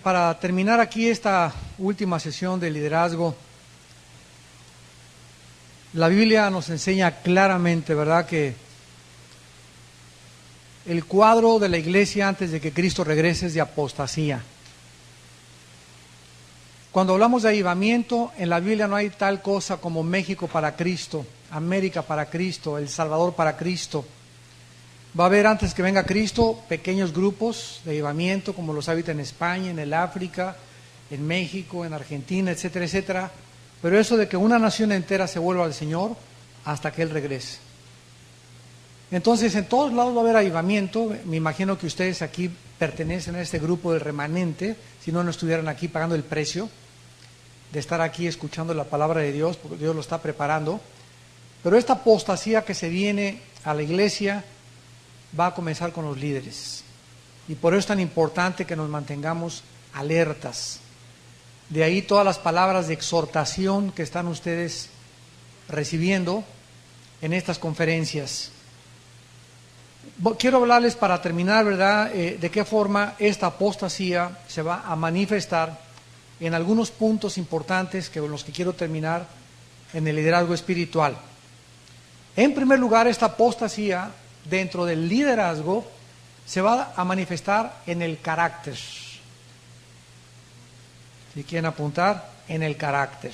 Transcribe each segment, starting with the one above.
Para terminar aquí esta última sesión de liderazgo, la Biblia nos enseña claramente, ¿verdad?, que el cuadro de la iglesia antes de que Cristo regrese es de apostasía. Cuando hablamos de avivamiento, en la Biblia no hay tal cosa como México para Cristo, América para Cristo, El Salvador para Cristo. Va a haber, antes que venga Cristo, pequeños grupos de avivamiento, como los habita en España, en el África, en México, en Argentina, etcétera, etcétera. Pero eso de que una nación entera se vuelva al Señor hasta que Él regrese. Entonces, en todos lados va a haber avivamiento. Me imagino que ustedes aquí pertenecen a este grupo del remanente, si no estuvieran aquí pagando el precio de estar aquí escuchando la palabra de Dios, porque Dios lo está preparando. Pero esta apostasía que se viene a la iglesia va a comenzar con los líderes. Y por eso es tan importante que nos mantengamos alertas. De ahí todas las palabras de exhortación que están ustedes recibiendo en estas conferencias. Quiero hablarles para terminar, ¿verdad?, de qué forma esta apostasía se va a manifestar en algunos puntos importantes con los que quiero terminar en el liderazgo espiritual. En primer lugar, esta apostasía dentro del liderazgo se va a manifestar en el carácter. Si quieren apuntar, en el carácter.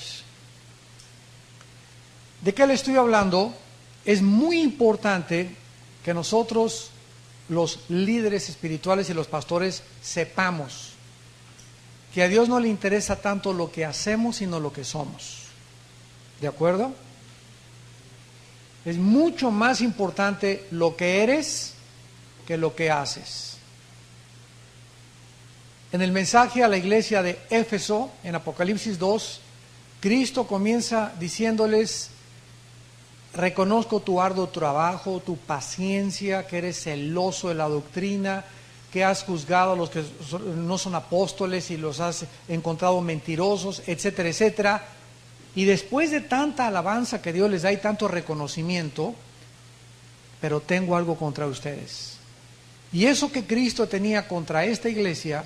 ¿De qué le estoy hablando? Es muy importante que nosotros, los líderes espirituales y los pastores, sepamos que a Dios no le interesa tanto lo que hacemos, sino lo que somos. ¿De acuerdo? Es mucho más importante lo que eres que lo que haces. En el mensaje a la iglesia de Éfeso, en Apocalipsis 2, Cristo comienza diciéndoles: reconozco tu arduo trabajo, tu paciencia, que eres celoso de la doctrina, que has juzgado a los que no son apóstoles y los has encontrado mentirosos, etcétera, etcétera. Y después de tanta alabanza que Dios les da y tanto reconocimiento, pero tengo algo contra ustedes. Y eso que Cristo tenía contra esta iglesia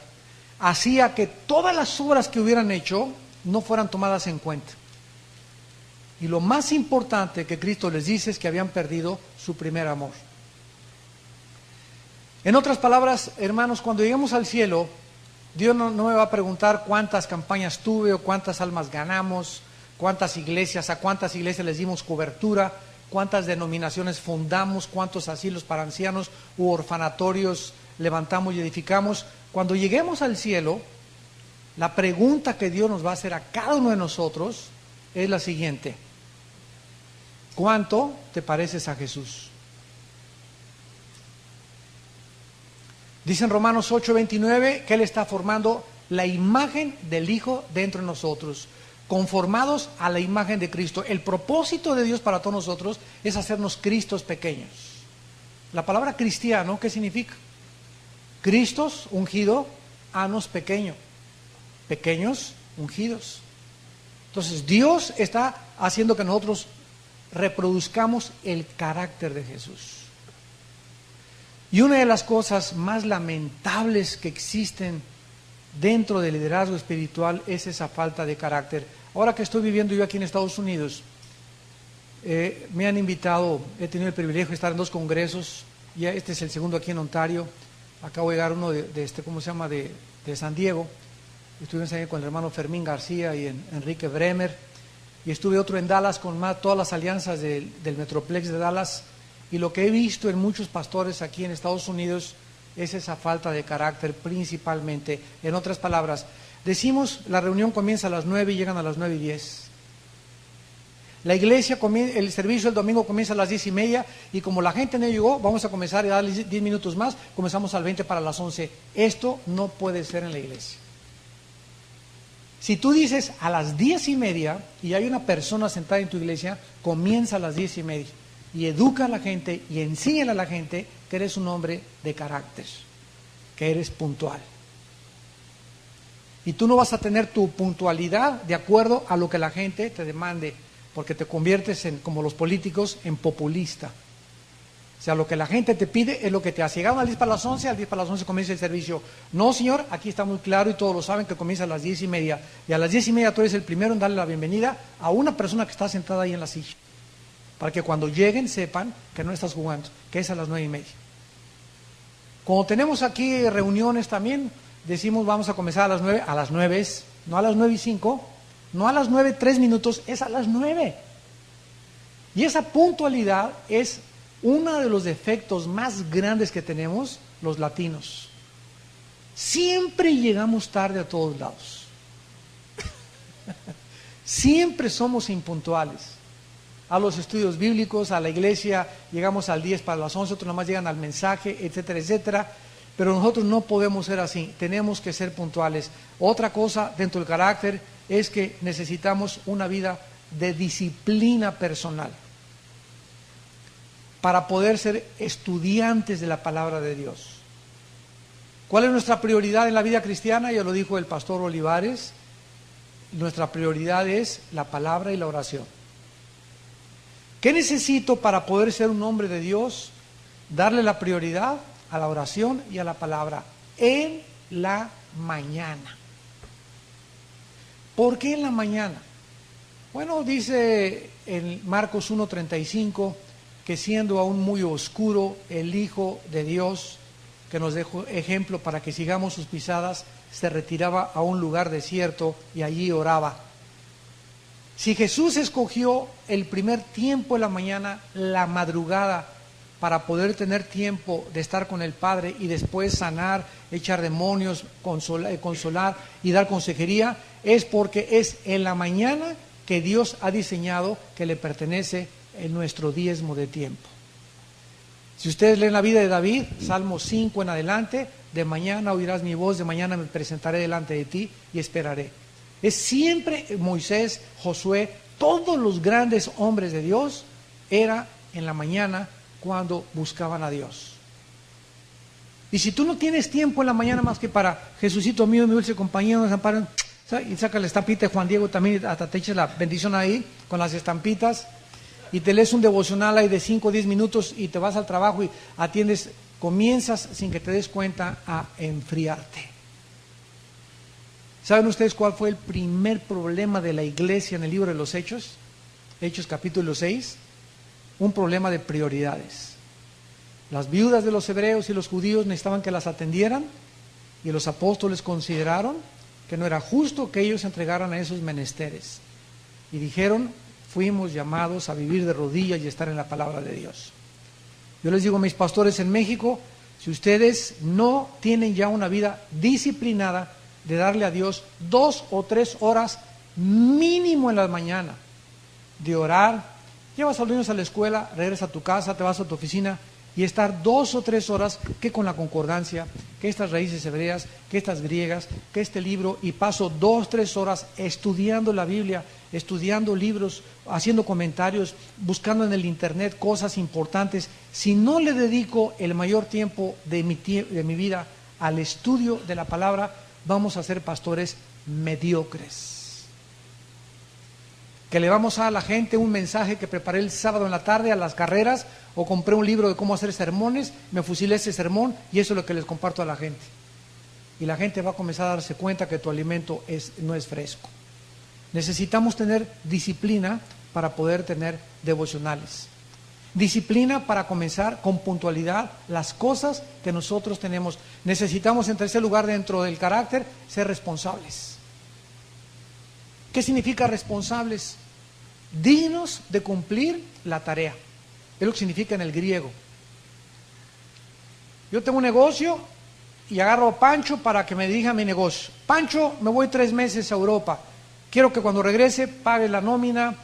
hacía que todas las obras que hubieran hecho no fueran tomadas en cuenta. Y lo más importante que Cristo les dice es que habían perdido su primer amor. En otras palabras, hermanos, cuando lleguemos al cielo, Dios no me va a preguntar cuántas campañas tuve o cuántas almas ganamos, cuántas iglesias, a cuántas iglesias les dimos cobertura, cuántas denominaciones fundamos, cuántos asilos para ancianos u orfanatorios levantamos y edificamos. Cuando lleguemos al cielo, la pregunta que Dios nos va a hacer a cada uno de nosotros es la siguiente: ¿cuánto te pareces a Jesús? Dice en Romanos 8:29 que Él está formando la imagen del Hijo dentro de nosotros, conformados a la imagen de Cristo. El propósito de Dios para todos nosotros es hacernos Cristos pequeños. La palabra cristiano, ¿qué significa? Cristos, ungido, anos, pequeño. Pequeños, ungidos. Entonces Dios está haciendo que nosotros reproduzcamos el carácter de Jesús. Y una de las cosas más lamentables que existen dentro del liderazgo espiritual es esa falta de carácter. Ahora que estoy viviendo yo aquí en Estados Unidos, me han invitado, he tenido el privilegio de estar en 2 congresos, ya este es el segundo aquí en Ontario. Acabo de llegar uno de San Diego. Estuve en San Diego con el hermano Fermín García y Enrique Bremer, y estuve otro en Dallas con todas las alianzas del Metroplex de Dallas. Y lo que he visto en muchos pastores aquí en Estados Unidos es esa falta de carácter principalmente. En otras palabras, decimos la reunión comienza a las 9 y llegan a las 9:10. La iglesia, el servicio el domingo comienza a las 10:30, y como la gente no llegó, vamos a comenzar a darles 10 minutos más, comenzamos al 20 para las 11. Esto no puede ser en la iglesia. Si tú dices a las 10:30 y hay una persona sentada en tu iglesia, comienza a las 10:30. Y educa a la gente y enséñale a la gente que eres un hombre de carácter, que eres puntual. Y tú no vas a tener tu puntualidad de acuerdo a lo que la gente te demande, porque te conviertes en, como los políticos, en populista. O sea, lo que la gente te pide es lo que te hace. Llegaron a las 10 para las 11, a las 10 para las 11 comienza el servicio. No, señor, aquí está muy claro y todos lo saben que comienza a las 10:30. Y a las 10:30 tú eres el primero en darle la bienvenida a una persona que está sentada ahí en la silla. Para que cuando lleguen sepan que no estás jugando, que es a las 9:30. Cuando tenemos aquí reuniones también, decimos vamos a comenzar a las 9, a las 9 es, no a las 9:05, no a las 9:03, es a las 9. Y esa puntualidad es uno de los defectos más grandes que tenemos los latinos. Siempre llegamos tarde a todos lados. Siempre somos impuntuales. A los estudios bíblicos, a la iglesia, llegamos al 10 para las 11, otros nomás llegan al mensaje, etcétera, etcétera. Pero nosotros no podemos ser así, tenemos que ser puntuales. Otra cosa dentro del carácter es que necesitamos una vida de disciplina personal para poder ser estudiantes de la palabra de Dios. ¿Cuál es nuestra prioridad en la vida cristiana? Ya lo dijo el pastor Olivares, nuestra prioridad es la palabra y la oración. ¿Qué necesito para poder ser un hombre de Dios? Darle la prioridad a la oración y a la palabra en la mañana. ¿Por qué en la mañana? Bueno, dice en Marcos 1:35 que siendo aún muy oscuro, el Hijo de Dios, que nos dejó ejemplo para que sigamos sus pisadas, se retiraba a un lugar desierto y allí oraba. Si Jesús escogió el primer tiempo de la mañana, la madrugada, para poder tener tiempo de estar con el Padre y después sanar, echar demonios, consolar y dar consejería, es porque es en la mañana que Dios ha diseñado que le pertenece en nuestro diezmo de tiempo. Si ustedes leen la vida de David, Salmo 5 en adelante, de mañana oirás mi voz, de mañana me presentaré delante de ti y esperaré. Es siempre Moisés, Josué, todos los grandes hombres de Dios, era en la mañana cuando buscaban a Dios. Y si tú no tienes tiempo en la mañana más que para Jesucito mío, mi dulce compañero, nos amparan, y saca la estampita de Juan Diego también, hasta te eches la bendición ahí con las estampitas, y te lees un devocional ahí de 5 o 10 minutos y te vas al trabajo y atiendes, comienzas sin que te des cuenta a enfriarte. ¿Saben ustedes cuál fue el primer problema de la iglesia en el libro de los Hechos? Hechos capítulo 6, un problema de prioridades. Las viudas de los hebreos y los judíos necesitaban que las atendieran y los apóstoles consideraron que no era justo que ellos entregaran a esos menesteres. Y dijeron, fuimos llamados a vivir de rodillas y estar en la palabra de Dios. Yo les digo a mis pastores en México, si ustedes no tienen ya una vida disciplinada de darle a Dios 2 o 3 horas mínimo en la mañana, de orar, llevas a los niños a la escuela, regresas a tu casa, te vas a tu oficina y estar 2 o 3 horas, que con la concordancia, que estas raíces hebreas, que estas griegas, que este libro, y paso 2 o 3 horas estudiando la Biblia, estudiando libros, haciendo comentarios, buscando en el internet cosas importantes. Si no le dedico el mayor tiempo de mi vida al estudio de la palabra, vamos a ser pastores mediocres. Que le vamos a dar a la gente un mensaje que preparé el sábado en la tarde a las carreras, o compré un libro de cómo hacer sermones, me fusilé ese sermón y eso es lo que les comparto a la gente. Y la gente va a comenzar a darse cuenta que tu alimento no es fresco. Necesitamos tener disciplina para poder tener devocionales. Disciplina para comenzar con puntualidad las cosas que nosotros tenemos. Necesitamos, en tercer lugar, dentro del carácter, ser responsables. ¿Qué significa responsables? Dignos de cumplir la tarea. Es lo que significa en el griego. Yo tengo un negocio y agarro a Pancho para que me dirija mi negocio. Pancho, me voy 3 meses a Europa. Quiero que cuando regrese pagues la nómina,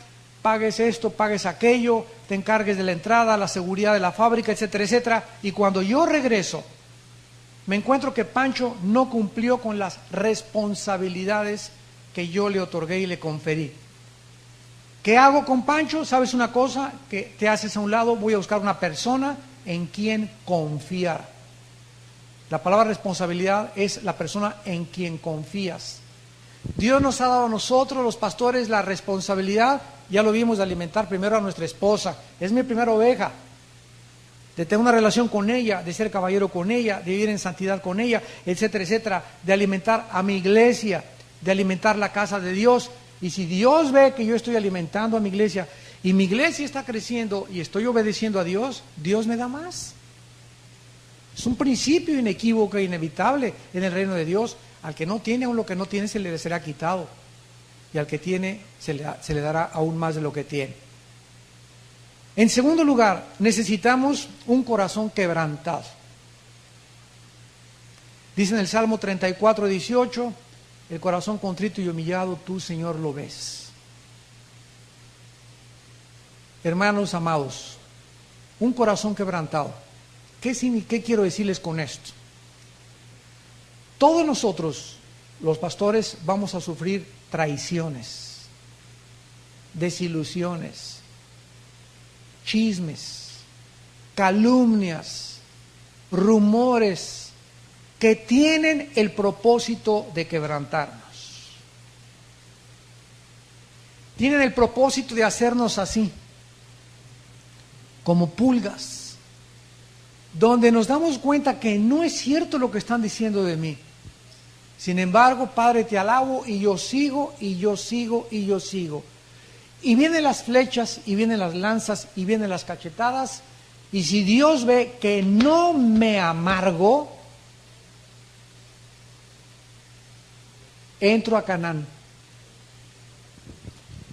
pagues esto, pagues aquello, te encargues de la entrada, la seguridad de la fábrica, etcétera, etcétera. Y cuando yo regreso, me encuentro que Pancho no cumplió con las responsabilidades que yo le otorgué y le conferí. ¿Qué hago con Pancho? ¿Sabes una cosa? Que te haces a un lado, voy a buscar una persona en quien confiar. La palabra responsabilidad es la persona en quien confías. Dios nos ha dado a nosotros, los pastores, la responsabilidad, ya lo vimos, de alimentar primero a nuestra esposa. Es mi primera oveja. de tener una relación con ella, de ser caballero con ella, de vivir en santidad con ella, etcétera, etcétera, de alimentar a mi iglesia, de alimentar la casa de Dios. Y si Dios ve que yo estoy alimentando a mi iglesia y mi iglesia está creciendo y estoy obedeciendo a Dios, Dios me da más. Es un principio inequívoco e inevitable en el reino de Dios. Al que no tiene, aún lo que no tiene se le será quitado. Y al que tiene, se le dará aún más de lo que tiene. En segundo lugar, necesitamos un corazón quebrantado. Dice en el Salmo 34, 18, el corazón contrito y humillado, tú, Señor, lo ves. Hermanos amados, un corazón quebrantado. ¿Qué quiero decirles con esto? Todos nosotros, los pastores, vamos a sufrir traiciones, desilusiones, chismes, calumnias, rumores que tienen el propósito de quebrantarnos. Tienen el propósito de hacernos así, como pulgas, donde nos damos cuenta que no es cierto lo que están diciendo de mí. Sin embargo, Padre, te alabo y yo sigo, y yo sigo, y yo sigo. Y vienen las flechas, y vienen las lanzas, y vienen las cachetadas, y si Dios ve que no me amargo, entro a Canaán.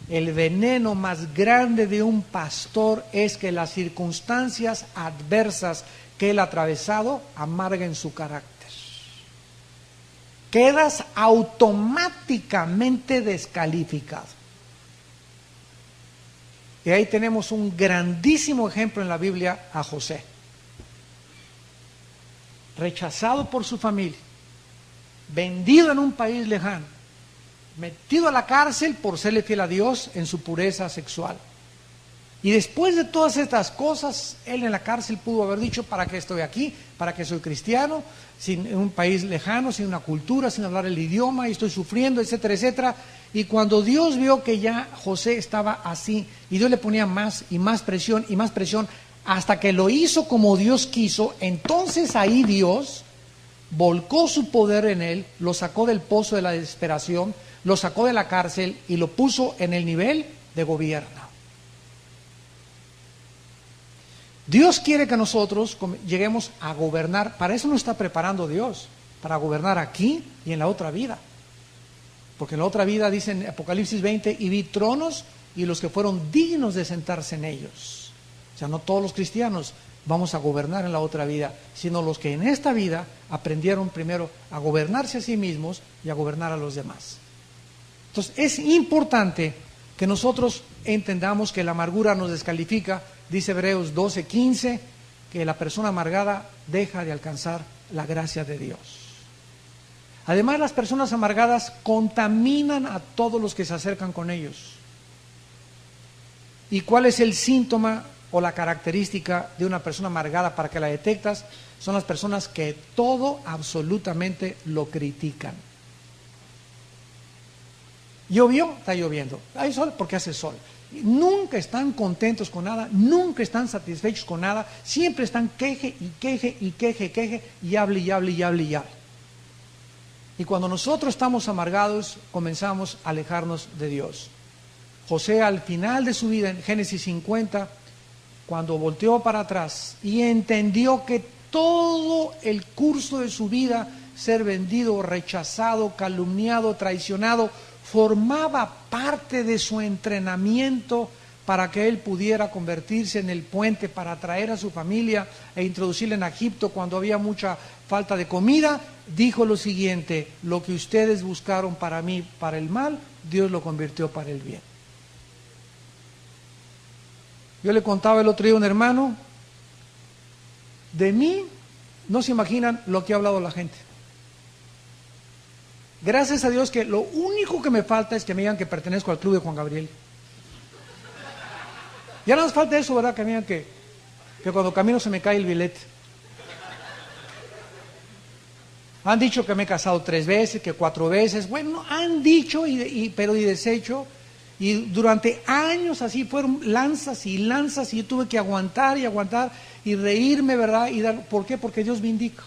El veneno más grande de un pastor es que las circunstancias adversas que él ha atravesado amarguen su carácter. Quedas automáticamente descalificado. Y ahí tenemos un grandísimo ejemplo en la Biblia a José. Rechazado por su familia, vendido en un país lejano, metido a la cárcel por serle fiel a Dios en su pureza sexual. Y después de todas estas cosas, él en la cárcel pudo haber dicho, ¿para qué estoy aquí? ¿Para qué soy cristiano? En un país lejano, sin una cultura, sin hablar el idioma, y estoy sufriendo, etcétera, etcétera. Y cuando Dios vio que ya José estaba así, y Dios le ponía más y más presión, hasta que lo hizo como Dios quiso, entonces ahí Dios volcó su poder en él, lo sacó del pozo de la desesperación, lo sacó de la cárcel y lo puso en el nivel de gobierno. Dios quiere que nosotros lleguemos a gobernar. Para eso nos está preparando Dios, para gobernar aquí y en la otra vida. Porque en la otra vida, dice en Apocalipsis 20, y vi tronos y los que fueron dignos de sentarse en ellos. O sea, no todos los cristianos vamos a gobernar en la otra vida, sino los que en esta vida aprendieron primero a gobernarse a sí mismos y a gobernar a los demás. Entonces, es importante que nosotros entendamos que la amargura nos descalifica. Dice Hebreos 12:15, que la persona amargada deja de alcanzar la gracia de Dios. Además, las personas amargadas contaminan a todos los que se acercan con ellos. ¿Y cuál es el síntoma o la característica de una persona amargada para que la detectas? Son las personas que todo absolutamente lo critican. ¿Llovió? Está lloviendo. ¿Hay sol? Porque hace sol. Nunca están contentos con nada, nunca están satisfechos con nada, siempre están queje y queje y queje y hable y hable y hable y hable. Y cuando nosotros estamos amargados, comenzamos a alejarnos de Dios. José, al final de su vida, en Génesis 50, cuando volteó para atrás y entendió que todo el curso de su vida, ser vendido, rechazado, calumniado, traicionado, formaba parte de su entrenamiento para que él pudiera convertirse en el puente para atraer a su familia e introducirla en Egipto cuando había mucha falta de comida. Dijo lo siguiente: lo que ustedes buscaron para mí, para el mal, Dios lo convirtió para el bien. Yo le contaba el otro día a un hermano, de mí no se imaginan lo que ha hablado la gente. Gracias a Dios que lo único que me falta es que me digan que pertenezco al club de Juan Gabriel. Ya no nos falta eso, ¿verdad? Que me digan que cuando camino se me cae el billete. Han dicho que me he casado 3 veces, que 4 veces. Bueno, han dicho, pero y deshecho. Y durante años así fueron lanzas y lanzas y yo tuve que aguantar y aguantar y reírme, ¿verdad? ¿Por qué? Porque Dios me indica.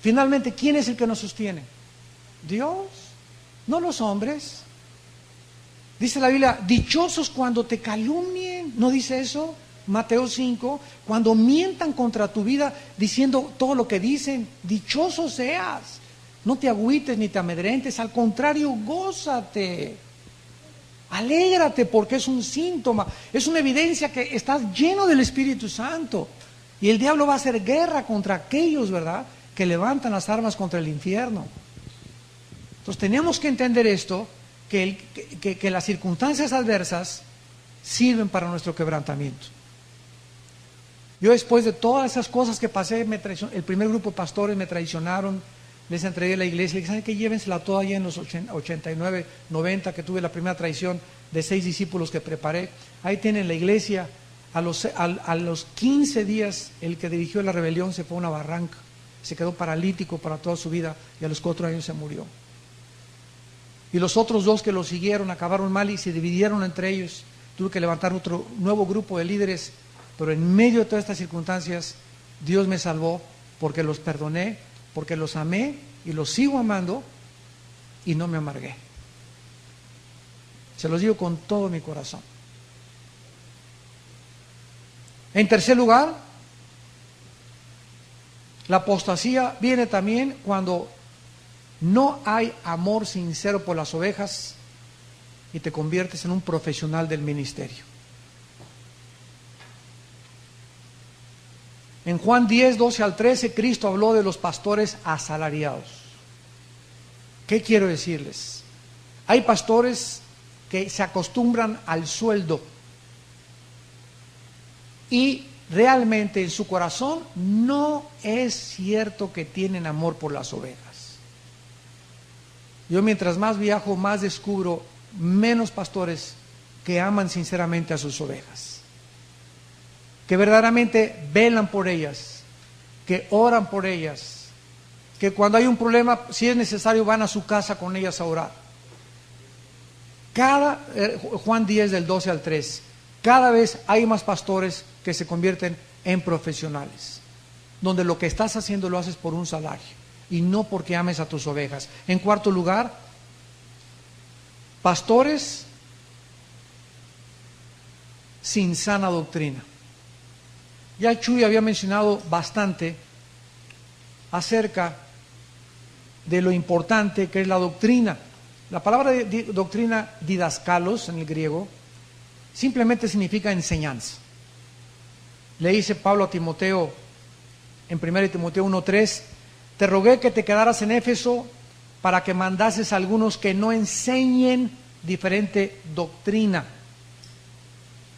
Finalmente, ¿quién es el que nos sostiene? Dios, no los hombres. Dice la Biblia, dichosos cuando te calumnien, ¿no dice eso? Mateo 5, cuando mientan contra tu vida diciendo todo lo que dicen, dichoso seas. No te agüites ni te amedrentes, al contrario, gózate. Alégrate porque es un síntoma, es una evidencia que estás lleno del Espíritu Santo. Y el diablo va a hacer guerra contra aquellos, ¿verdad?, que levantan las armas contra el infierno. Entonces tenemos que entender esto, que las circunstancias adversas sirven para nuestro quebrantamiento. Yo después de todas esas cosas que pasé, el primer grupo de pastores me traicionaron, les entregué la iglesia, les dije, ¿saben qué? Llévensela toda allá en los 89, 90, que tuve la primera traición de 6 discípulos que preparé. Ahí tienen la iglesia. A los 15 días, el que dirigió la rebelión se fue a una barranca, se quedó paralítico para toda su vida y a los 4 años se murió. Y los otros 2 que lo siguieron acabaron mal y se dividieron entre ellos. Tuve que levantar otro nuevo grupo de líderes, pero en medio de todas estas circunstancias, Dios me salvó porque los perdoné, porque los amé y los sigo amando y no me amargué. Se los digo con todo mi corazón. En tercer lugar, la apostasía viene también cuando no hay amor sincero por las ovejas y te conviertes en un profesional del ministerio. En Juan 10, 12 al 13, Cristo habló de los pastores asalariados. ¿Qué quiero decirles? Hay pastores que se acostumbran al sueldo y realmente en su corazón no es cierto que tienen amor por las ovejas. Yo mientras más viajo, más descubro menos pastores que aman sinceramente a sus ovejas, que verdaderamente velan por ellas, que oran por ellas, que cuando hay un problema, si es necesario, van a su casa con ellas a orar. Juan 10 del 12 al 13, cada vez hay más pastores que se convierten en profesionales, donde lo que estás haciendo lo haces por un salario y no porque ames a tus ovejas. En cuarto lugar, pastores sin sana doctrina. Ya Chuy había mencionado bastante acerca de lo importante que es la doctrina. La palabra doctrina, didaskalos en el griego, simplemente significa enseñanza. Le dice Pablo a Timoteo en 1 Timoteo 1:3, te rogué que te quedaras en Éfeso para que mandases a algunos que no enseñen diferente doctrina.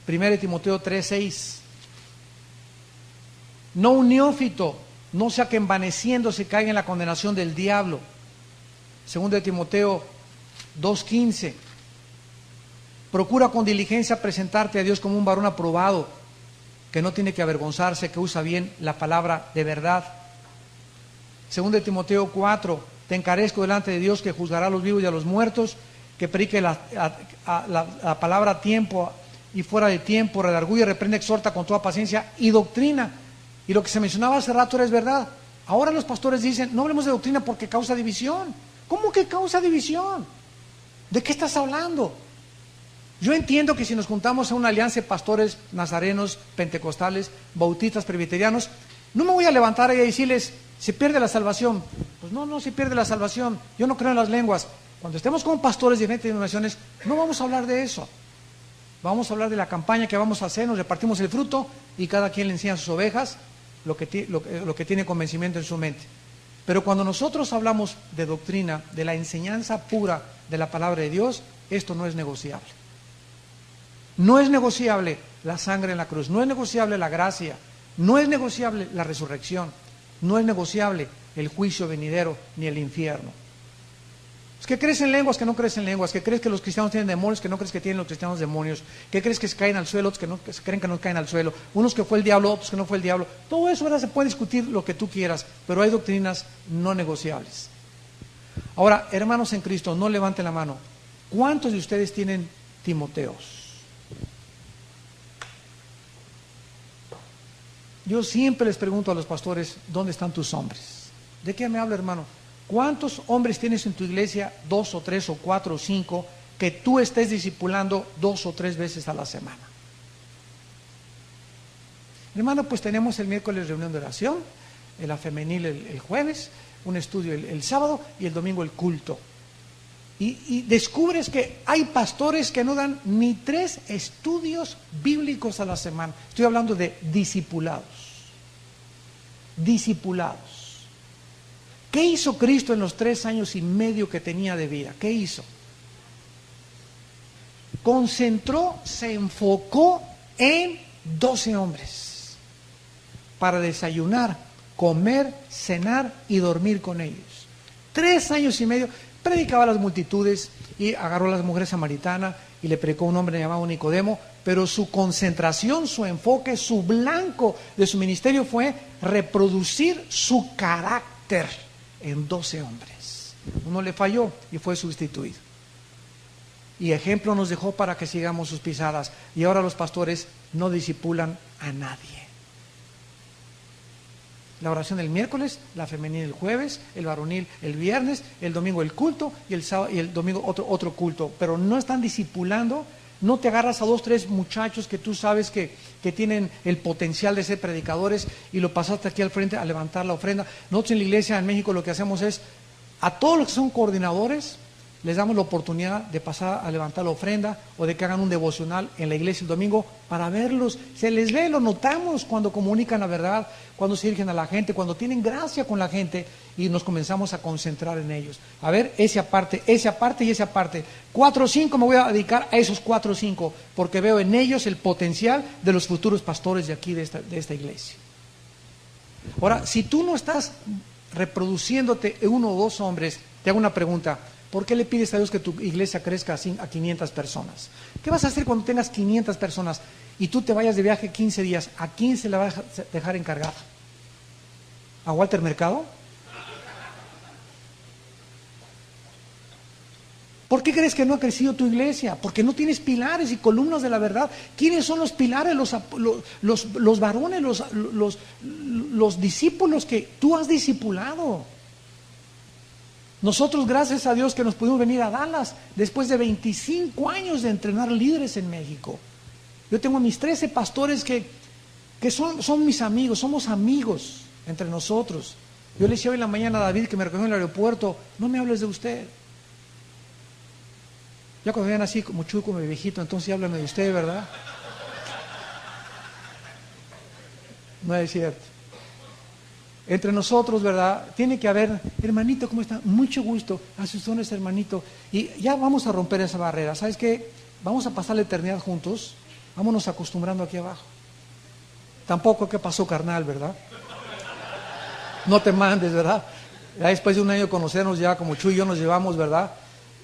1 Timoteo 3:6. No un neófito, no sea que envaneciéndose caiga en la condenación del diablo. 2 Timoteo 2:15. Procura con diligencia presentarte a Dios como un varón aprobado, que no tiene que avergonzarse, que usa bien la palabra de verdad. 2 Timoteo 4. Te encarezco delante de Dios, que juzgará a los vivos y a los muertos, que predique la palabra a tiempo y fuera de tiempo, redarguye, reprende, exhorta con toda paciencia y doctrina. Y lo que se mencionaba hace rato es verdad. Ahora los pastores dicen, no hablemos de doctrina porque causa división. ¿Cómo que causa división? ¿De qué estás hablando? Yo entiendo que si nos juntamos a una alianza de pastores nazarenos, pentecostales, bautistas, presbiterianos, no me voy a levantar ahí a decirles, se pierde la salvación. Pues no se pierde la salvación. Yo no creo en las lenguas. Cuando estemos con pastores de diferentes denominaciones, no vamos a hablar de eso. Vamos a hablar de la campaña que vamos a hacer, nos repartimos el fruto y cada quien le enseña a sus ovejas lo que tiene convencimiento en su mente. Pero cuando nosotros hablamos de doctrina, de la enseñanza pura de la palabra de Dios, esto no es negociable. No es negociable la sangre en la cruz, no es negociable la gracia, no es negociable la resurrección, no es negociable el juicio venidero ni el infierno. Es que crees en lenguas, que no crees en lenguas, que crees que los cristianos tienen demonios, que no crees que tienen los cristianos demonios, que crees que se caen al suelo, otros que creen que no caen al suelo, unos que fue el diablo, otros que no fue el diablo. Todo eso, ¿verdad? Se puede discutir lo que tú quieras, pero hay doctrinas no negociables. Ahora, hermanos en Cristo, no levanten la mano. ¿Cuántos de ustedes tienen Timoteos? Yo siempre les pregunto a los pastores, ¿dónde están tus hombres? ¿De qué me habla, hermano? ¿Cuántos hombres tienes en tu iglesia, 2 o 3 o 4 o 5, que tú estés discipulando 2 o 3 veces a la semana? Hermano, pues tenemos el miércoles reunión de oración, la femenil el jueves, un estudio el sábado y el domingo el culto. Y descubres que hay pastores que no dan ni 3 estudios bíblicos a la semana. Estoy hablando de discipulados. Discipulados. ¿Qué hizo Cristo en los 3 años y medio que tenía de vida? ¿Qué hizo? Concentró, se enfocó en 12 hombres para desayunar, comer, cenar y dormir con ellos. 3 años y medio, predicaba a las multitudes y agarró a las mujeres samaritanas y le predicó a un hombre llamado Nicodemo, pero su concentración, su enfoque, su blanco de su ministerio fue reproducir su carácter en 12 hombres. Uno le falló y fue sustituido. Y ejemplo nos dejó para que sigamos sus pisadas. Y ahora los pastores no discipulan a nadie. La oración el miércoles, la femenil el jueves, el varonil el viernes, el domingo el culto y el sábado y el domingo otro culto. Pero no están discipulando. No te agarras a 2, 3 muchachos que tú sabes que tienen el potencial de ser predicadores y lo pasaste aquí al frente a levantar la ofrenda. Nosotros en la iglesia en México lo que hacemos es, a todos los que son coordinadores, les damos la oportunidad de pasar a levantar la ofrenda o de que hagan un devocional en la iglesia el domingo para verlos. Se les ve, lo notamos cuando comunican la verdad, cuando se dirigen a la gente, cuando tienen gracia con la gente y nos comenzamos a concentrar en ellos. A ver, ese aparte y ese aparte. 4 o 5 me voy a dedicar a esos 4 o 5 porque veo en ellos el potencial de los futuros pastores de aquí, de esta iglesia. Ahora, si tú no estás reproduciéndote en 1 o 2 hombres, te hago una pregunta. ¿Por qué le pides a Dios que tu iglesia crezca a 500 personas? ¿Qué vas a hacer cuando tengas 500 personas y tú te vayas de viaje 15 días? ¿A quién se la vas a dejar encargada? ¿A Walter Mercado? ¿Por qué crees que no ha crecido tu iglesia? Porque no tienes pilares y columnas de la verdad. ¿Quiénes son los pilares, los varones, los discípulos que tú has discipulado? Nosotros, gracias a Dios, que nos pudimos venir a Dallas después de 25 años de entrenar líderes en México. Yo tengo mis 13 pastores que son mis amigos, somos amigos entre nosotros. Yo le decía hoy en la mañana a David, que me recogió en el aeropuerto, no me hables de usted. Ya cuando vean así como Chuy, como viejito, entonces háblame de usted, ¿verdad? No es cierto. Entre nosotros, ¿verdad? Tiene que haber, hermanito, ¿cómo está? Mucho gusto, a sus dones, hermanito. Y ya vamos a romper esa barrera. ¿Sabes qué? Vamos a pasar la eternidad juntos. Vámonos acostumbrando aquí abajo. Tampoco, ¿qué pasó, carnal, verdad? No te mandes, ¿verdad? Ya después de un año de conocernos, ya como Chuy y yo nos llevamos, ¿verdad?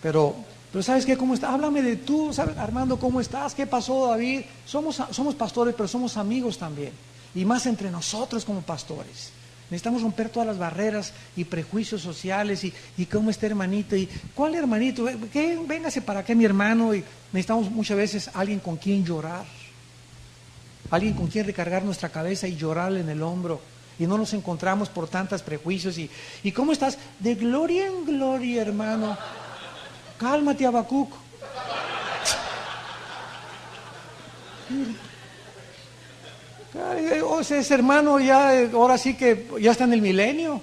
Pero ¿sabes qué? ¿Cómo está? Háblame de tú, ¿sabes? Armando, ¿cómo estás? ¿Qué pasó, David? Somos pastores, pero somos amigos también. Y más entre nosotros como pastores. Necesitamos romper todas las barreras y prejuicios sociales y cómo está hermanito y cuál hermanito, ¿qué? Véngase para acá mi hermano. Y necesitamos muchas veces alguien con quien llorar, alguien con quien recargar nuestra cabeza y llorarle en el hombro. Y no nos encontramos por tantos prejuicios y ¿cómo estás? De gloria en gloria, hermano. Cálmate, Habacuc. O sea, ese hermano ya, ahora sí que ya está en el milenio.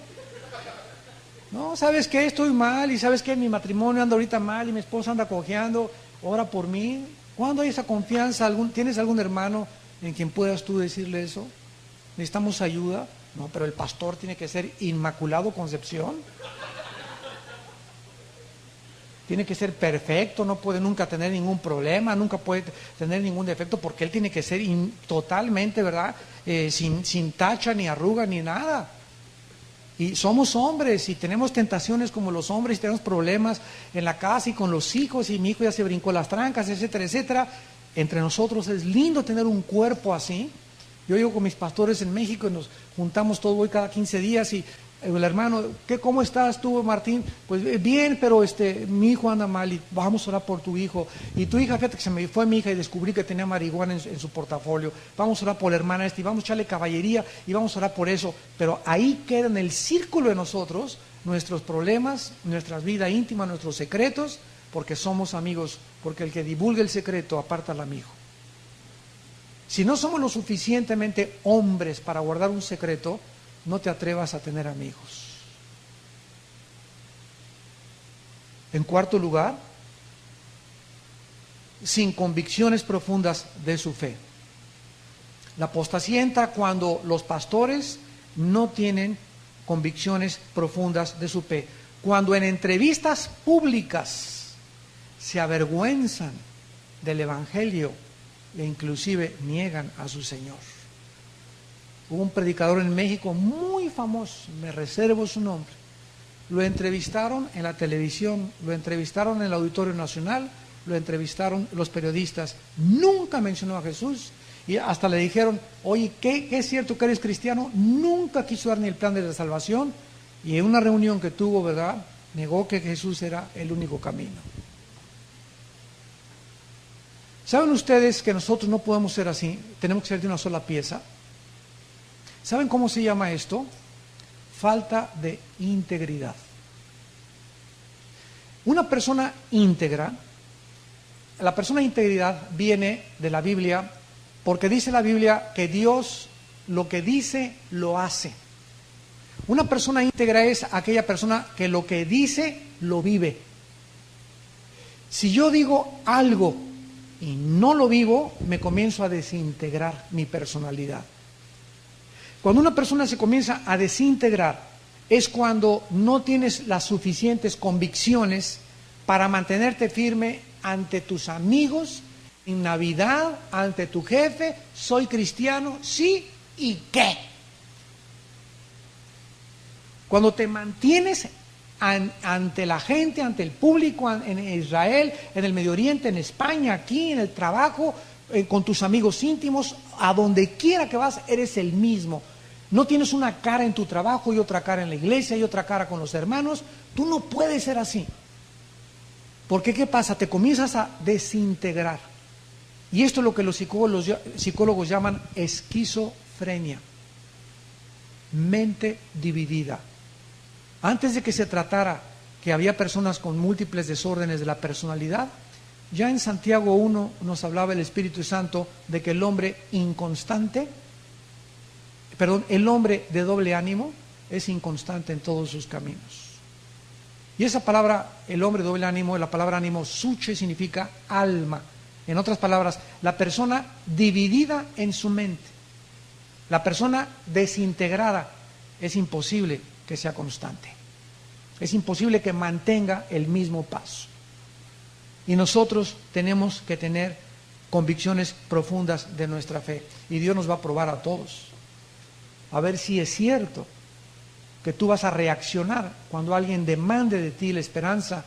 No, ¿sabes qué? Estoy mal y ¿sabes qué? Mi matrimonio anda ahorita mal y mi esposa anda cojeando. Ora por mí. ¿Cuándo hay esa confianza? ¿Tienes algún hermano en quien puedas tú decirle eso? ¿Necesitamos ayuda? No, pero el pastor tiene que ser Inmaculado Concepción. Tiene que ser perfecto, no puede nunca tener ningún problema, nunca puede tener ningún defecto, porque él tiene que ser totalmente, ¿verdad? Sin tacha, ni arruga, ni nada. Y somos hombres y tenemos tentaciones como los hombres y tenemos problemas en la casa y con los hijos y mi hijo ya se brincó las trancas, etcétera, etcétera. Entre nosotros es lindo tener un cuerpo así. Yo llego con mis pastores en México y nos juntamos todo hoy cada 15 días y El hermano, ¿cómo estás tú, Martín? Pues bien, pero mi hijo anda mal y vamos a orar por tu hijo. Y tu hija, fíjate que se me fue mi hija y descubrí que tenía marihuana en su portafolio. Vamos a orar por la hermana y vamos a echarle caballería y vamos a orar por eso. Pero ahí queda en el círculo de nosotros nuestros problemas, nuestra vida íntima, nuestros secretos, porque somos amigos, porque el que divulga el secreto aparta al amigo. Si no somos lo suficientemente hombres para guardar un secreto, no te atrevas a tener amigos. En cuarto lugar, sin convicciones profundas de su fe. La apostasía entra cuando los pastores no tienen convicciones profundas de su fe. Cuando en entrevistas públicas se avergüenzan del Evangelio e inclusive niegan a su Señor. Hubo un predicador en México muy famoso, me reservo su nombre. Lo entrevistaron en la televisión, lo entrevistaron en el Auditorio Nacional, lo entrevistaron los periodistas. Nunca mencionó a Jesús y hasta le dijeron, oye, ¿qué es cierto que eres cristiano? Nunca quiso dar ni el plan de la salvación y en una reunión que tuvo, ¿verdad?, negó que Jesús era el único camino. ¿Saben ustedes que nosotros no podemos ser así? Tenemos que ser de una sola pieza. ¿Saben cómo se llama esto? Falta de integridad. Una persona íntegra, la persona integridad viene de la Biblia, porque dice la Biblia que Dios lo que dice, lo hace. Una persona íntegra es aquella persona que lo que dice, lo vive. Si yo digo algo y no lo vivo, me comienzo a desintegrar mi personalidad. Cuando una persona se comienza a desintegrar, es cuando no tienes las suficientes convicciones para mantenerte firme ante tus amigos, en Navidad, ante tu jefe. Soy cristiano, sí, ¿y qué? Cuando te mantienes ante la gente, ante el público, en Israel, en el Medio Oriente, en España, aquí, en el trabajo, con tus amigos íntimos, a donde quiera que vas, eres el mismo. No tienes una cara en tu trabajo y otra cara en la iglesia y otra cara con los hermanos. Tú no puedes ser así. Porque ¿qué pasa? Te comienzas a desintegrar. Y esto es lo que los psicólogos llaman esquizofrenia. Mente dividida. Antes de que se tratara que había personas con múltiples desórdenes de la personalidad, ya en Santiago 1 nos hablaba el Espíritu Santo de que el hombre el hombre de doble ánimo es inconstante en todos sus caminos. Y esa palabra, el hombre de doble ánimo, la palabra ánimo, suche, significa alma. En otras palabras, la persona dividida en su mente. La persona desintegrada, es imposible que sea constante. Es imposible que mantenga el mismo paso. Y nosotros tenemos que tener convicciones profundas de nuestra fe. Y Dios nos va a probar a todos. A ver si es cierto que tú vas a reaccionar cuando alguien demande de ti la esperanza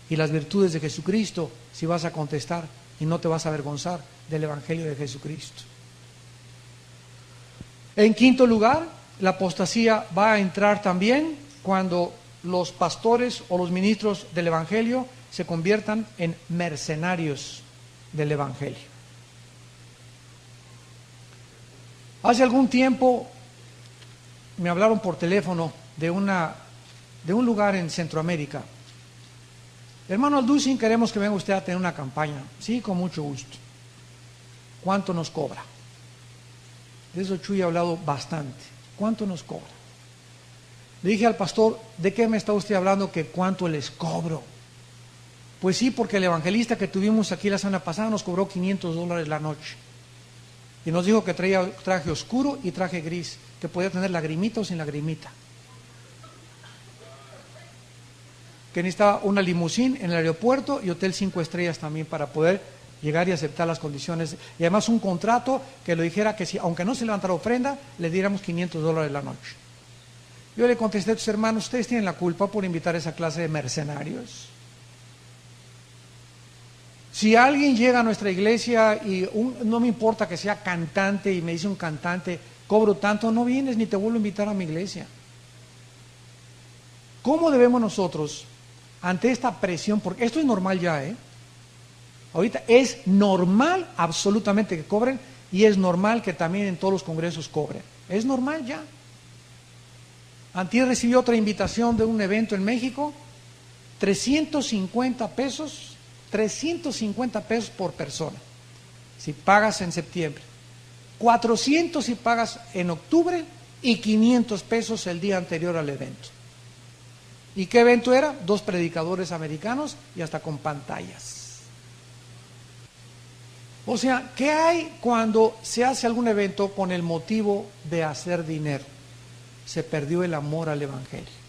y las virtudes de Jesucristo, si vas a contestar y no te vas a avergonzar del Evangelio de Jesucristo. En quinto lugar, la apostasía va a entrar también cuando los pastores o los ministros del Evangelio se conviertan en mercenarios del Evangelio. Hace algún tiempo me hablaron por teléfono de un lugar en Centroamérica. Hermano Alducin, queremos que venga usted a tener una campaña. Sí, con mucho gusto. ¿Cuánto nos cobra? De eso Chuy ha hablado bastante. ¿Cuánto nos cobra? Le dije al pastor, ¿de qué me está usted hablando? Que cuánto les cobro. Pues sí, porque el evangelista que tuvimos aquí la semana pasada nos cobró $500 la noche. Y nos dijo que traía traje oscuro y traje gris, que podía tener lagrimita o sin lagrimita. Que necesitaba una limusín en el aeropuerto y hotel 5 estrellas también para poder llegar y aceptar las condiciones. Y además un contrato que lo dijera que si, aunque no se levantara ofrenda, le diéramos $500 la noche. Yo le contesté a tus hermanos, ustedes tienen la culpa por invitar a esa clase de mercenarios. Si alguien llega a nuestra iglesia y no me importa que sea cantante y me dice un cantante, cobro tanto, no vienes ni te vuelvo a invitar a mi iglesia. ¿Cómo debemos nosotros, ante esta presión, porque esto es normal ya, ahorita es normal absolutamente que cobren, y es normal que también en todos los congresos cobren, es normal ya. Antier recibí otra invitación de un evento en México, 350 pesos por persona, si pagas en septiembre, 400 si pagas en octubre, y 500 pesos el día anterior al evento. ¿Y qué evento era? 2 predicadores americanos y hasta con pantallas. O sea, ¿qué hay cuando se hace algún evento con el motivo de hacer dinero? Se perdió el amor al Evangelio.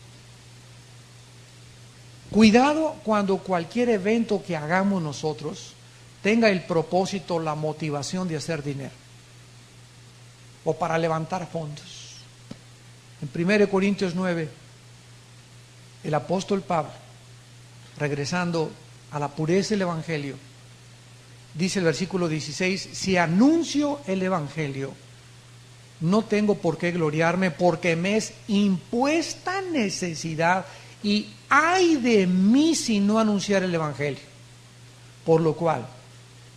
Cuidado cuando cualquier evento que hagamos nosotros tenga el propósito, la motivación de hacer dinero o para levantar fondos. En 1 Corintios 9, el apóstol Pablo, regresando a la pureza del Evangelio, dice el versículo 16, si anuncio el Evangelio, no tengo por qué gloriarme, porque me es impuesta necesidad, y ay de mí si no anunciar el Evangelio. Por lo cual,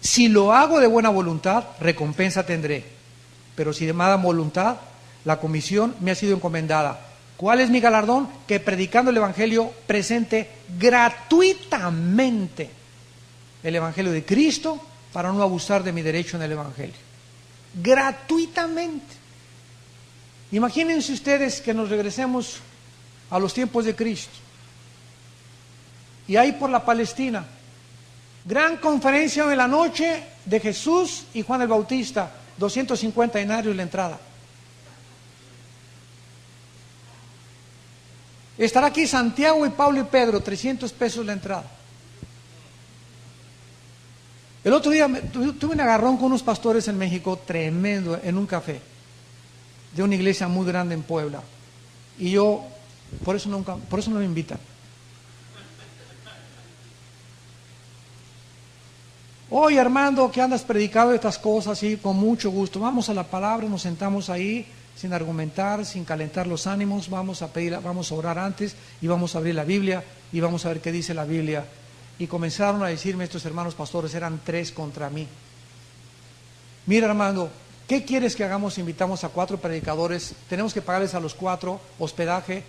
si lo hago de buena voluntad, recompensa tendré, pero si de mala voluntad, la comisión me ha sido encomendada. ¿Cuál es mi galardón? Que predicando el Evangelio presente gratuitamente el Evangelio de Cristo, para no abusar de mi derecho en el Evangelio. Gratuitamente. Imagínense ustedes que nos regresemos a los tiempos de Cristo. Y ahí por la Palestina, gran conferencia en la noche de Jesús y Juan el Bautista, 250 denarios la entrada. Estará aquí Santiago y Pablo y Pedro, 300 pesos la entrada. El otro día tuve un agarrón con unos pastores en México tremendo, en un café de una iglesia muy grande en Puebla, y yo por eso no me invitan. Oye, Armando, que andas predicando estas cosas, sí, con mucho gusto, vamos a la palabra, nos sentamos ahí sin argumentar, sin calentar los ánimos, vamos a orar antes y vamos a abrir la Biblia y vamos a ver qué dice la Biblia. Y comenzaron a decirme estos hermanos pastores, eran 3 contra mí. Mira, Armando, ¿qué quieres que hagamos? Invitamos a 4 predicadores, tenemos que pagarles a los 4 hospedaje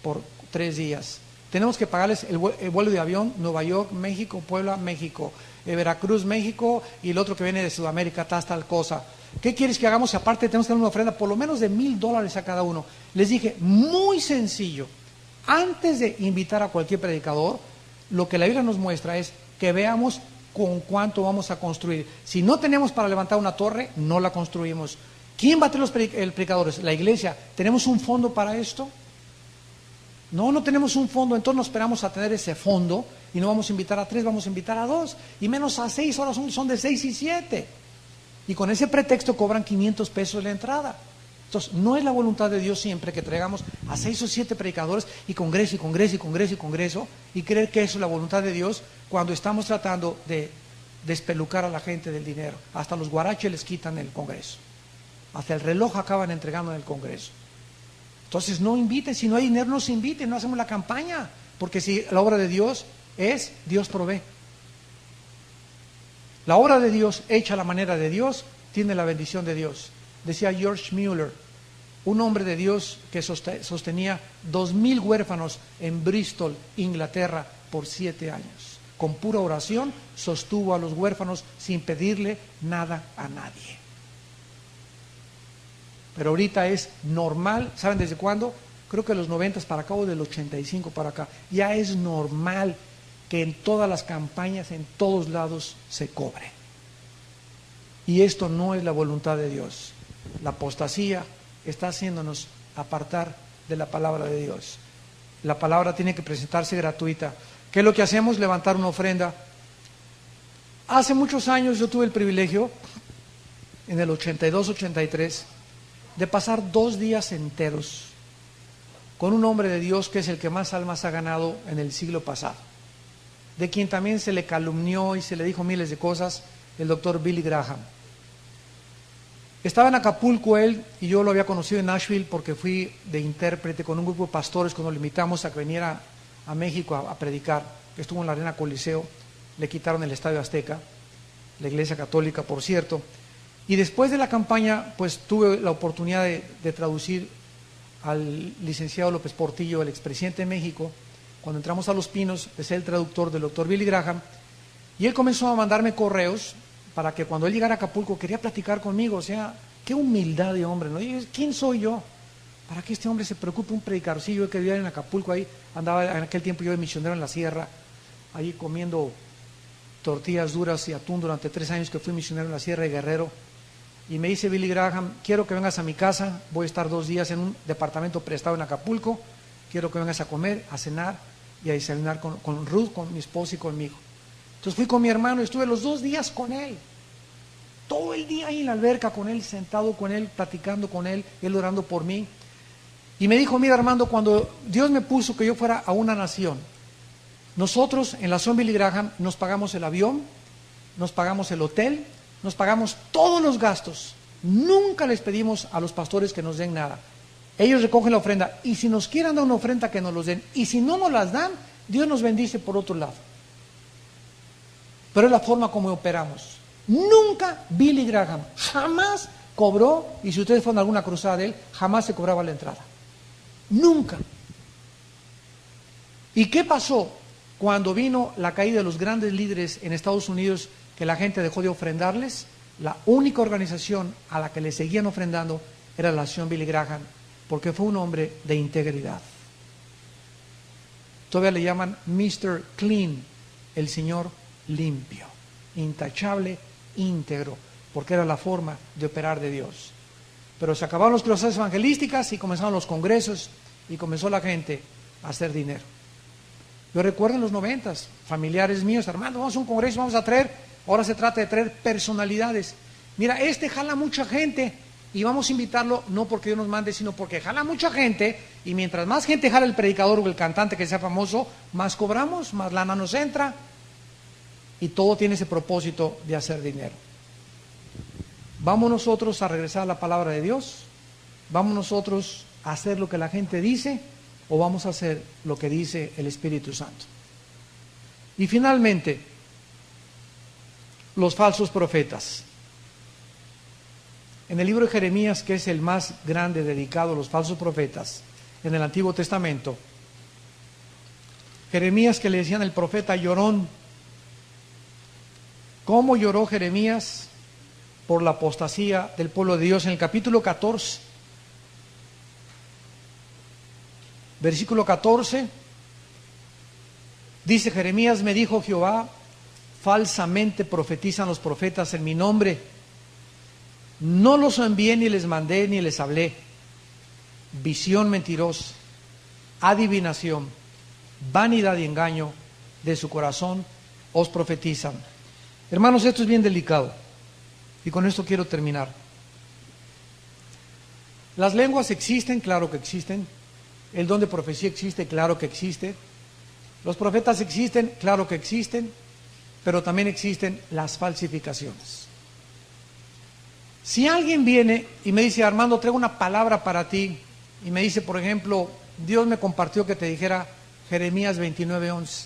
por 3 días. Tenemos que pagarles el vuelo de avión, Nueva York, México, Puebla, México, Veracruz, México, y el otro que viene de Sudamérica, tal cosa. ¿Qué quieres que hagamos? Y aparte tenemos que dar una ofrenda por lo menos de $1,000 a cada uno. Les dije, muy sencillo, antes de invitar a cualquier predicador, lo que la Biblia nos muestra es que veamos con cuánto vamos a construir. Si no tenemos para levantar una torre, no la construimos. ¿Quién va a tener los predicadores? La iglesia. ¿Tenemos un fondo para esto? No tenemos un fondo, entonces no esperamos a tener ese fondo y no vamos a invitar a 3, vamos a invitar a 2, y menos a 6, ahora son de 6 y 7. Y con ese pretexto cobran 500 pesos la entrada. Entonces, no es la voluntad de Dios siempre que traigamos a 6 o 7 predicadores y congreso, y creer que eso es la voluntad de Dios cuando estamos tratando de despelucar a la gente del dinero. Hasta los guaraches les quitan el congreso. Hasta el reloj acaban entregando en el congreso. Entonces, no inviten, si no hay dinero, no se inviten, no hacemos la campaña. Porque si la obra de Dios es, Dios provee. La obra de Dios, hecha a la manera de Dios, tiene la bendición de Dios. Decía George Mueller, un hombre de Dios que sostenía 2,000 huérfanos en Bristol, Inglaterra, por 7 años. Con pura oración sostuvo a los huérfanos sin pedirle nada a nadie. Pero ahorita es normal, ¿saben desde cuándo? Creo que los 90 para acá o del 85 para acá. Ya es normal que en todas las campañas, en todos lados, se cobre. Y esto no es la voluntad de Dios. La apostasía está haciéndonos apartar de la palabra de Dios. La palabra tiene que presentarse gratuita. ¿Qué es lo que hacemos? Levantar una ofrenda. Hace muchos años yo tuve el privilegio, en el 82-83, de pasar 2 días enteros con un hombre de Dios que es el que más almas ha ganado en el siglo pasado, de quien también se le calumnió y se le dijo miles de cosas, el doctor Billy Graham. Estaba en Acapulco él, y yo lo había conocido en Nashville porque fui de intérprete con un grupo de pastores cuando le invitamos a que viniera a México a predicar. Estuvo en la Arena Coliseo, le quitaron el Estadio Azteca, la Iglesia Católica, por cierto. Y después de la campaña, pues tuve la oportunidad de traducir al licenciado López Portillo, el expresidente de México. Cuando entramos a Los Pinos, de ser el traductor del doctor Billy Graham, y él comenzó a mandarme correos para que cuando él llegara a Acapulco quería platicar conmigo. O sea, qué humildad de hombre, ¿no? Y, ¿quién soy yo para que este hombre se preocupe? Un predicarcillo que vivía en Acapulco, ahí andaba en aquel tiempo yo de misionero en la sierra, ahí comiendo tortillas duras y atún durante 3 años que fui misionero en la Sierra de Guerrero. Y me dice Billy Graham: quiero que vengas a mi casa, voy a estar 2 días en un departamento prestado en Acapulco, quiero que vengas a comer, a cenar y a desayunar con Ruth, con mi esposa y conmigo. Entonces fui con mi hermano y estuve los 2 días con él, todo el día ahí en la alberca con él, sentado con él, platicando con él, él orando por mí. Y me dijo: mira, Armando, cuando Dios me puso que yo fuera a una nación, nosotros en la Asociación Billy Graham nos pagamos el avión, nos pagamos el hotel, nos pagamos todos los gastos. Nunca les pedimos a los pastores que nos den nada. Ellos recogen la ofrenda, y si nos quieren dar una ofrenda, que nos los den. Y si no nos las dan, Dios nos bendice por otro lado. Pero es la forma como operamos. Nunca Billy Graham jamás cobró, y si ustedes fueron a alguna cruzada de él, jamás se cobraba la entrada. Nunca. ¿Y qué pasó cuando vino la caída de los grandes líderes en Estados Unidos, que la gente dejó de ofrendarles? La única organización a la que le seguían ofrendando era la Asociación Billy Graham, porque fue un hombre de integridad. Todavía le llaman Mr. Clean, el señor limpio, intachable, íntegro, porque era la forma de operar de Dios. Pero se acabaron las cruzadas evangelísticas y comenzaron los congresos y comenzó la gente a hacer dinero. Yo recuerdo en los 90, familiares míos: Armando, vamos a un congreso, vamos a traer, ahora se trata de traer personalidades. Mira, jala mucha gente y vamos a invitarlo, no porque Dios nos mande, sino porque jala mucha gente, y mientras más gente jala el predicador o el cantante que sea famoso, más cobramos, más lana nos entra, y todo tiene ese propósito de hacer dinero. ¿Vamos nosotros a regresar a la palabra de Dios? ¿Vamos nosotros a hacer lo que la gente dice? ¿O vamos a hacer lo que dice el Espíritu Santo? Y finalmente, los falsos profetas. En el libro de Jeremías, que es el más grande dedicado a los falsos profetas en el Antiguo Testamento, Jeremías, que le decían el profeta llorón. ¿Cómo lloró Jeremías por la apostasía del pueblo de Dios? En el capítulo 14, versículo 14, dice Jeremías: me dijo Jehová, falsamente profetizan los profetas en mi nombre. No los envié, ni les mandé, ni les hablé. Visión mentirosa, adivinación, vanidad y engaño de su corazón os profetizan. Hermanos, esto es bien delicado, y con esto quiero terminar. Las lenguas existen, claro que existen. El don de profecía existe, claro que existe. Los profetas existen, claro que existen. Pero también existen las falsificaciones. Si alguien viene y me dice: Armando, traigo una palabra para ti, y me dice, por ejemplo, Dios me compartió que te dijera Jeremías 29:11,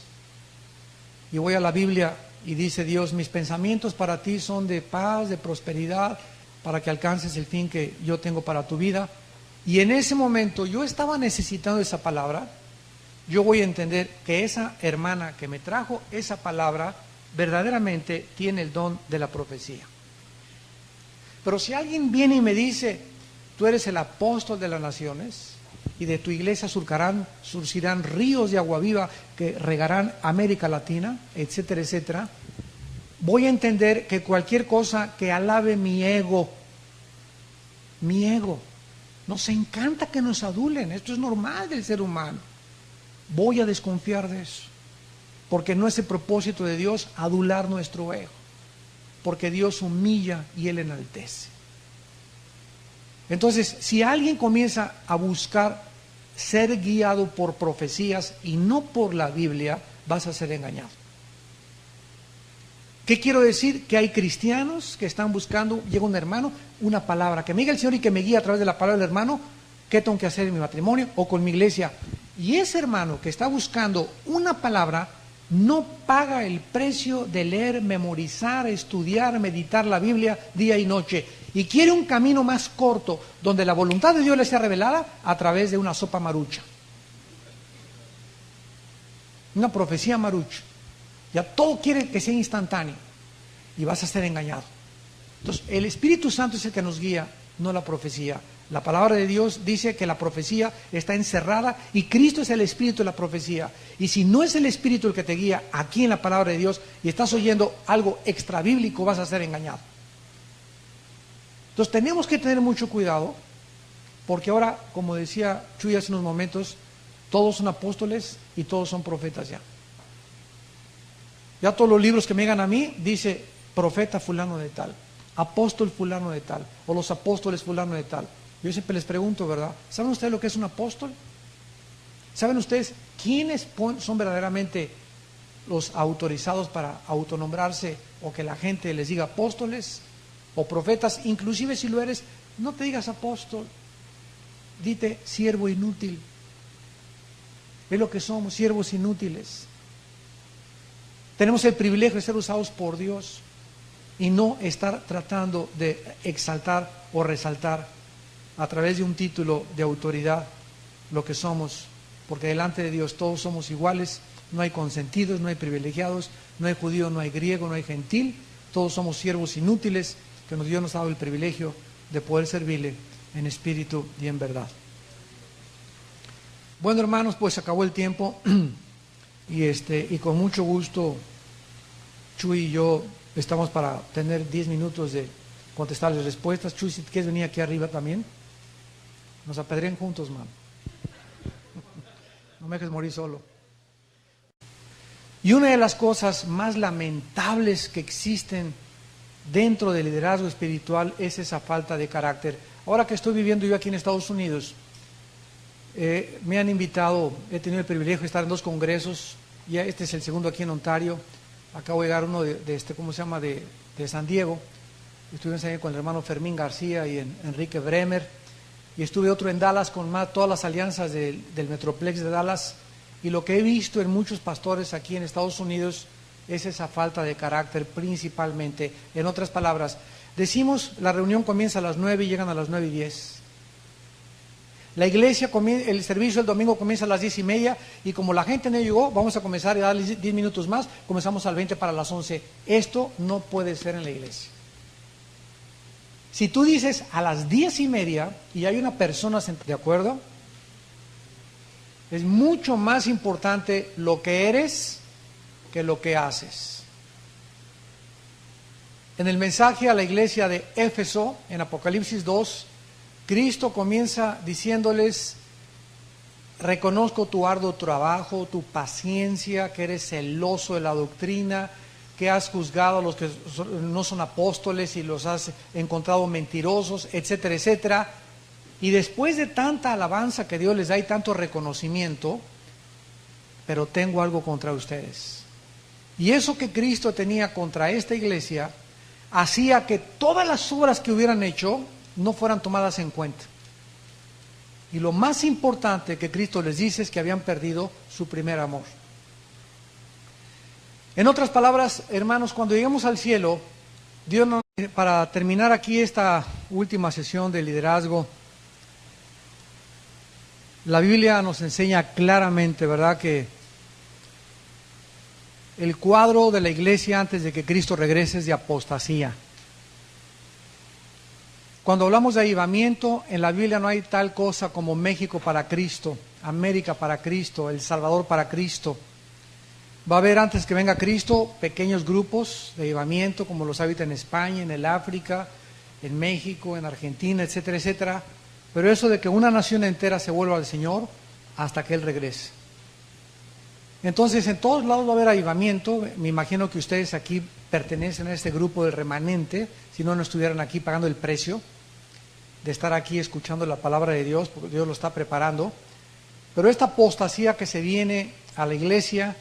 y voy a la Biblia y dice Dios: mis pensamientos para ti son de paz, de prosperidad, para que alcances el fin que yo tengo para tu vida. Y en ese momento yo estaba necesitando esa palabra. Yo voy a entender que esa hermana que me trajo esa palabra verdaderamente tiene el don de la profecía. Pero si alguien viene y me dice: tú eres el apóstol de las naciones, y de tu iglesia surgirán ríos de agua viva que regarán América Latina, etcétera, etcétera, voy a entender que cualquier cosa que alabe mi ego, nos encanta que nos adulen, esto es normal del ser humano. Voy a desconfiar de eso, porque no es el propósito de Dios adular nuestro ego, porque Dios humilla y Él enaltece. Entonces, si alguien comienza a buscar ser guiado por profecías y no por la Biblia, vas a ser engañado. ¿Qué quiero decir? Que hay cristianos que están buscando, llega un hermano, una palabra, que me diga el Señor y que me guíe a través de la palabra del hermano, ¿qué tengo que hacer en mi matrimonio o con mi iglesia? Y ese hermano que está buscando una palabra, no paga el precio de leer, memorizar, estudiar, meditar la Biblia día y noche. Y quiere un camino más corto, donde la voluntad de Dios le sea revelada a través de una sopa marucha. Una profecía marucha. Ya todo quiere que sea instantáneo y vas a ser engañado. Entonces, el Espíritu Santo es el que nos guía, no la profecía. La palabra de Dios dice que la profecía está encerrada y Cristo es el Espíritu de la profecía. Y si no es el Espíritu el que te guía aquí en la palabra de Dios y estás oyendo algo extrabíblico, vas a ser engañado. Entonces, tenemos que tener mucho cuidado, porque ahora, como decía Chuy hace unos momentos, todos son apóstoles y todos son profetas ya. Ya todos los libros que me llegan a mí, dice profeta fulano de tal, apóstol fulano de tal, o los apóstoles fulano de tal. Yo siempre les pregunto, ¿verdad? ¿Saben ustedes lo que es un apóstol? ¿Saben ustedes quiénes son verdaderamente los autorizados para autonombrarse o que la gente les diga apóstoles o profetas? Inclusive si lo eres, no te digas apóstol, dite siervo inútil. Es lo que somos, siervos inútiles. Tenemos el privilegio de ser usados por Dios y no estar tratando de exaltar o resaltar a través de un título de autoridad lo que somos, porque delante de Dios todos somos iguales, no hay consentidos, no hay privilegiados, no hay judío, no hay griego, no hay gentil, todos somos siervos inútiles que Dios nos ha dado el privilegio de poder servirle en espíritu y en verdad. Bueno, hermanos, pues acabó el tiempo. Y con mucho gusto, Chuy y yo estamos para tener 10 minutos de contestarles respuestas. Chuy, si quieres venir aquí arriba también, nos apedrean juntos, man. No me dejes morir solo. Y una de las cosas más lamentables que existen dentro del liderazgo espiritual es esa falta de carácter. Ahora que estoy viviendo yo aquí en Estados Unidos, me han invitado, he tenido el privilegio de estar en 2 congresos, ya este es el segundo aquí en Ontario, acabo de llegar uno de San Diego, estuve enseñando con el hermano Fermín García y Enrique Bremer, y estuve otro en Dallas con todas las alianzas del Metroplex de Dallas, y lo que he visto en muchos pastores aquí en Estados Unidos es esa falta de carácter principalmente. En otras palabras, decimos la reunión comienza a las 9 y llegan a las 9:10. La iglesia, el servicio el domingo comienza a las 10:30 y como la gente no llegó, vamos a comenzar a darles 10 minutos más, comenzamos al 20 para las 11. Esto no puede ser en la iglesia. Si tú dices a las 10:30 y hay una persona, ¿de acuerdo? Es mucho más importante lo que eres que lo que haces. En el mensaje a la iglesia de Éfeso, en Apocalipsis 2, Cristo comienza diciéndoles: reconozco tu arduo trabajo, tu paciencia, que eres celoso de la doctrina, que has juzgado a los que no son apóstoles y los has encontrado mentirosos, etcétera, etcétera. Y después de tanta alabanza que Dios les da y tanto reconocimiento, pero tengo algo contra ustedes. Y eso que Cristo tenía contra esta iglesia hacía que todas las obras que hubieran hecho no fueran tomadas en cuenta. Y lo más importante que Cristo les dice es que habían perdido su primer amor. En otras palabras, hermanos, cuando lleguemos al cielo, Dios nos, para terminar aquí esta última sesión de liderazgo, la Biblia nos enseña claramente, ¿verdad?, que el cuadro de la iglesia antes de que Cristo regrese es de apostasía. Cuando hablamos de avivamiento, en la Biblia no hay tal cosa como México para Cristo, América para Cristo, El Salvador para Cristo. Va a haber, antes que venga Cristo, pequeños grupos de avivamiento, como los habita en España, en el África, en México, en Argentina, etcétera, etcétera. Pero eso de que una nación entera se vuelva al Señor hasta que Él regrese. Entonces, en todos lados va a haber avivamiento. Me imagino que ustedes aquí pertenecen a este grupo del remanente, si no, no estuvieran aquí pagando el precio de estar aquí escuchando la palabra de Dios, porque Dios lo está preparando. Pero esta apostasía que se viene a la iglesia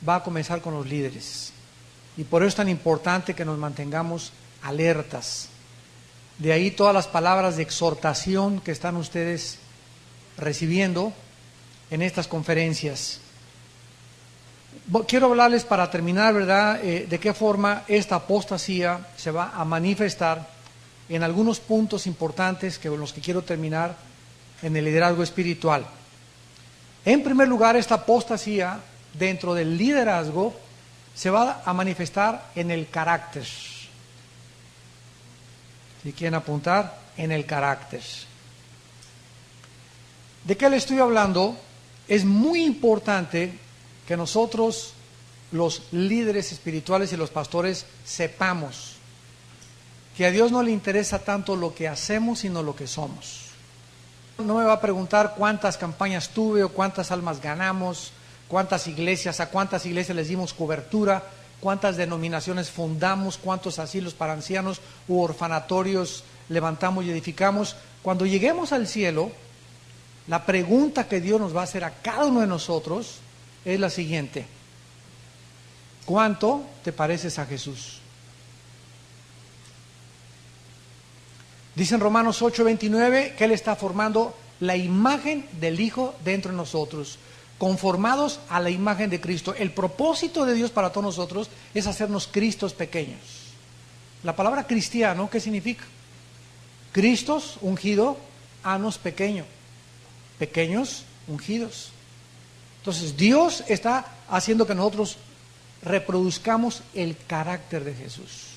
va a comenzar con los líderes. Y por eso es tan importante que nos mantengamos alertas. De ahí todas las palabras de exhortación que están ustedes recibiendo en estas conferencias. Quiero hablarles para terminar, ¿verdad?, de qué forma esta apostasía se va a manifestar en algunos puntos importantes con los que quiero terminar en el liderazgo espiritual. En primer lugar, esta apostasía dentro del liderazgo se va a manifestar en el carácter. Si quieren apuntar, en el carácter. ¿De qué le estoy hablando? Es muy importante que nosotros, los líderes espirituales y los pastores, sepamos que a Dios no le interesa tanto lo que hacemos, sino lo que somos. No me va a preguntar cuántas campañas tuve o cuántas almas ganamos, cuántas iglesias, a cuántas iglesias les dimos cobertura, cuántas denominaciones fundamos, cuántos asilos para ancianos u orfanatorios levantamos y edificamos. Cuando lleguemos al cielo, la pregunta que Dios nos va a hacer a cada uno de nosotros es la siguiente: ¿cuánto te pareces a Jesús? Dice en Romanos 8:29 que Él está formando la imagen del Hijo dentro de nosotros, conformados a la imagen de Cristo. El propósito de Dios para todos nosotros es hacernos Cristos pequeños. La palabra cristiano, ¿qué significa? Cristos, ungido, anos, pequeño. Pequeños, ungidos. Entonces Dios está haciendo que nosotros reproduzcamos el carácter de Jesús.